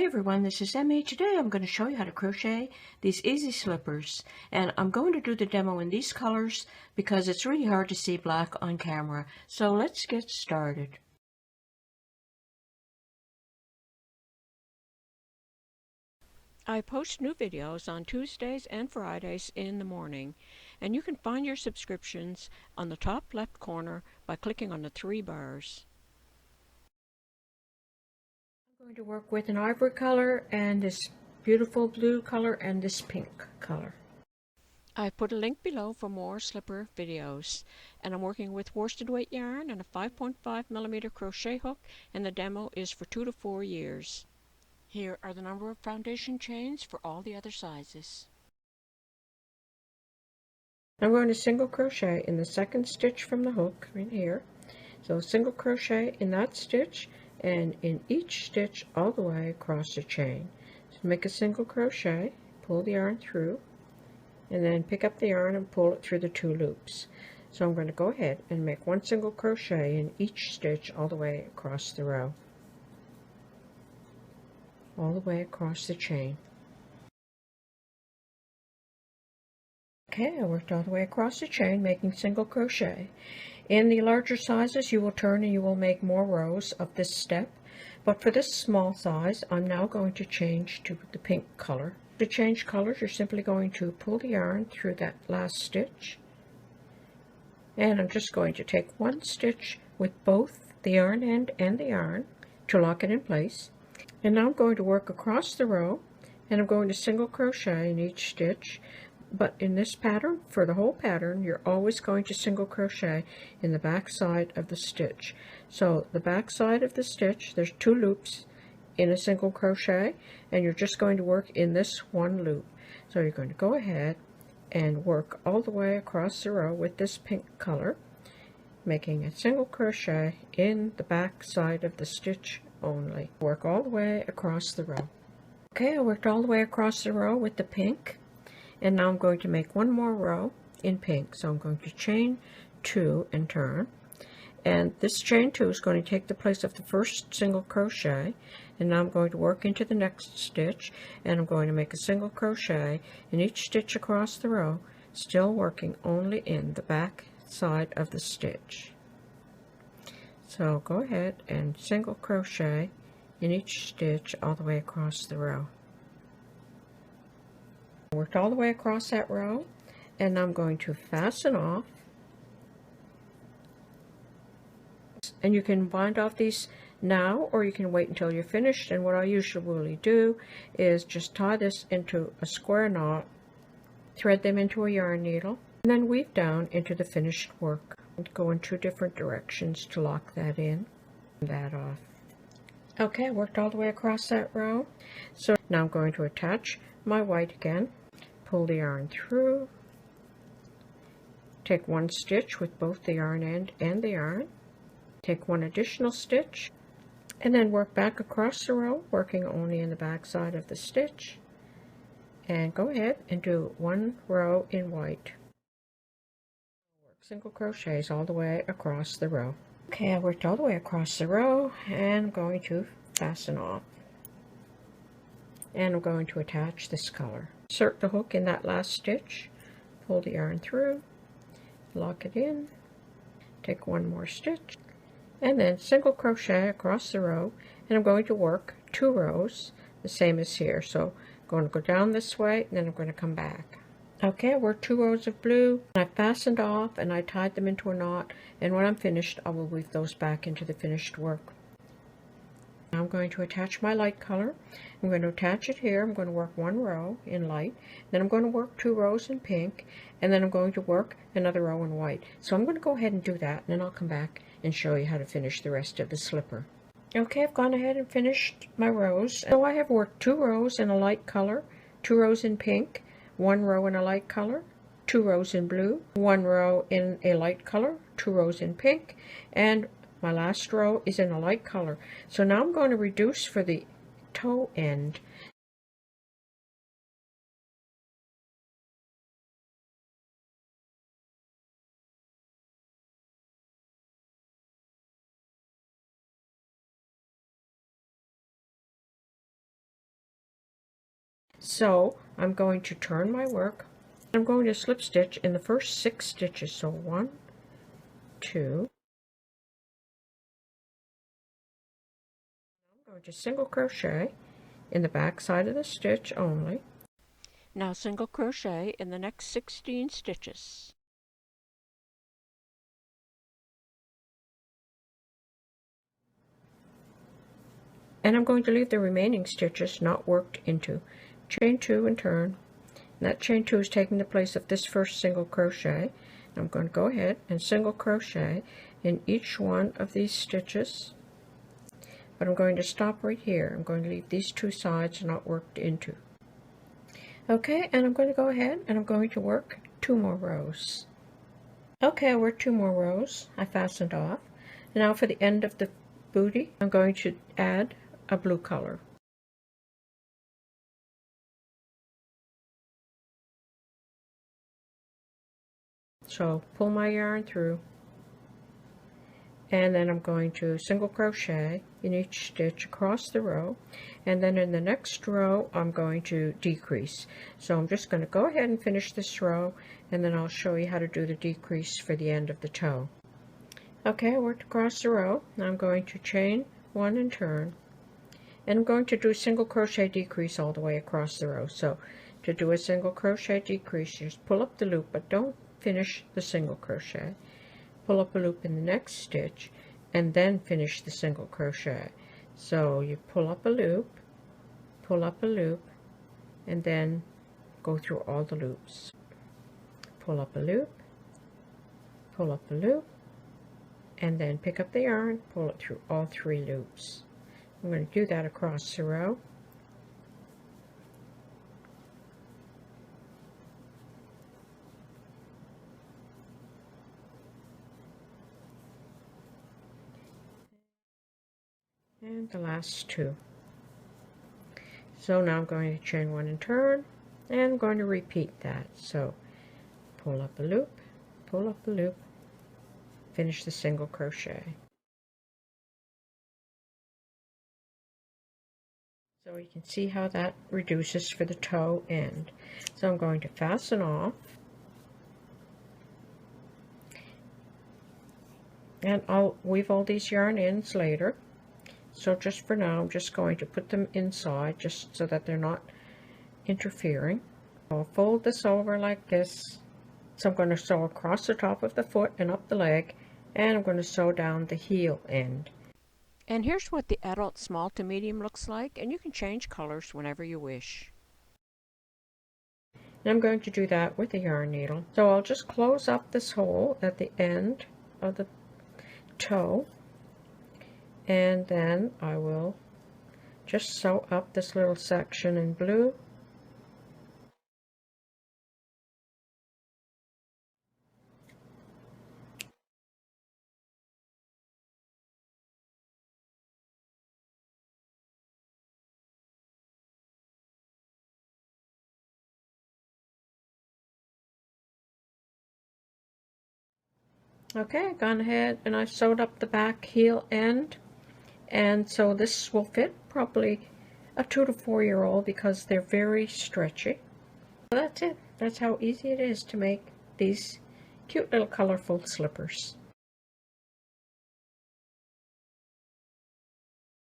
Hey everyone, this is Emmy. Today I'm going to show you how to crochet these easy slippers, and I'm going to do the demo in these colors because it's really hard to see black on camera. So let's get started. I post new videos on Tuesdays and Fridays in the morning, and you can find your subscriptions on the top left corner by clicking on the 3 bars. I'm going to work with an ivory color and this beautiful blue color and this pink color. I put a link below for more slipper videos, and I'm working with worsted weight yarn and a 5.5mm crochet hook, and the demo is for 2 to 4 years. Here are the number of foundation chains for all the other sizes. I'm going to single crochet in the second stitch from the hook right here. So single crochet in that stitch and in each stitch all the way across the chain. So make a single crochet, pull the yarn through, and then pick up the yarn and pull it through the 2 loops. So I'm going to go ahead and make 1 single crochet in each stitch all the way across the row, all the way across the chain. Okay, I worked all the way across the chain making single crochet. In the larger sizes you will turn and you will make more rows of this step, but for this small size I'm now going to change to the pink color. To change colors, you're simply going to pull the yarn through that last stitch, and I'm just going to take 1 stitch with both the yarn end and the yarn to lock it in place. And now I'm going to work across the row, and I'm going to single crochet in each stitch. But in this pattern, for the whole pattern, you're always going to single crochet in the back side of the stitch. So the back side of the stitch, there's 2 loops in a single crochet, and you're just going to work in this 1 loop. So you're going to go ahead and work all the way across the row with this pink color, making a single crochet in the back side of the stitch only. Work all the way across the row. Okay, I worked all the way across the row with the pink, and now I'm going to make 1 more row in pink. So I'm going to chain 2 and turn, and this chain 2 is going to take the place of the first single crochet, and now I'm going to work into the next stitch, and I'm going to make a single crochet in each stitch across the row, still working only in the back side of the stitch. So go ahead and single crochet in each stitch all the way across the row. I worked all the way across that row, and now I'm going to fasten off, and you can bind off these now or you can wait until you're finished. And what I usually do is just tie this into a square knot, thread them into a yarn needle, and then weave down into the finished work and go in 2 different directions to lock that in and that off. Okay, I worked all the way across that row, so now I'm going to attach my white again, pull the yarn through, take 1 stitch with both the yarn end and the yarn, take 1 additional stitch, and then work back across the row, working only in the back side of the stitch, and go ahead and do 1 row in white. Work single crochets all the way across the row. Okay, I worked all the way across the row, and I'm going to fasten off, and I'm going to attach this color. Insert the hook in that last stitch, pull the yarn through, lock it in, take 1 more stitch, and then single crochet across the row, and I'm going to work 2 rows the same as here. So I'm going to go down this way, and then I'm going to come back. Okay, I worked 2 rows of blue, and I fastened off and I tied them into a knot, and when I'm finished I will weave those back into the finished work. Now I'm going to attach my light color. I'm going to attach it here. I'm going to work 1 row in light, then I'm going to work 2 rows in pink, and then I'm going to work another row in white. So I'm going to go ahead and do that, and then I'll come back and show you how to finish the rest of the slipper. Okay, I've gone ahead and finished my rows. So I have worked 2 rows in a light color, 2 rows in pink, 1 row in a light color, 2 rows in blue, 1 row in a light color, 2 rows in pink, and my last row is in a light color. So now I'm going to reduce for the toe end. So I'm going to turn my work. I'm going to slip stitch in the first 6 stitches. So 1, 2. I'm going to single crochet in the back side of the stitch only. Now single crochet in the next 16 stitches. And I'm going to leave the remaining stitches not worked into. Chain 2 and turn. And that chain 2 is taking the place of this first single crochet. I'm going to go ahead and single crochet in each one of these stitches, but I'm going to stop right here. I'm going to leave these 2 sides not worked into. Okay, and I'm going to go ahead and I'm going to work 2 more rows. Okay, I worked 2 more rows. I fastened off. Now for the end of the booty, I'm going to add a blue color. So pull my yarn through, and then I'm going to single crochet in each stitch across the row, and then in the next row I'm going to decrease. So I'm just going to go ahead and finish this row, and then I'll show you how to do the decrease for the end of the toe. Okay, I worked across the row. Now I'm going to chain 1 and turn, and I'm going to do a single crochet decrease all the way across the row. So to do a single crochet decrease, you just pull up the loop, but don't finish the single crochet. Pull up a loop in the next stitch and then finish the single crochet. So you pull up a loop, and then go through all the loops. Pull up a loop, and then pick up the yarn, pull it through all 3 loops. I'm going to do that across the row. And the last 2. So now I'm going to chain 1 and turn, and I'm going to repeat that. So pull up a loop, finish the single crochet. So you can see how that reduces for the toe end. So I'm going to fasten off, and I'll weave all these yarn ends later. So just for now, I'm just going to put them inside just so that they're not interfering. I'll fold this over like this. So I'm going to sew across the top of the foot and up the leg, and I'm going to sew down the heel end. And here's what the adult small to medium looks like, and you can change colors whenever you wish. And I'm going to do that with a yarn needle. So I'll just close up this hole at the end of the toe, and then I will just sew up this little section in blue. Okay, I've gone ahead and I've sewed up the back heel end, and so this will fit probably a 2 to 4 year old because they're very stretchy. So that's it. That's how easy it is to make these cute little colorful slippers.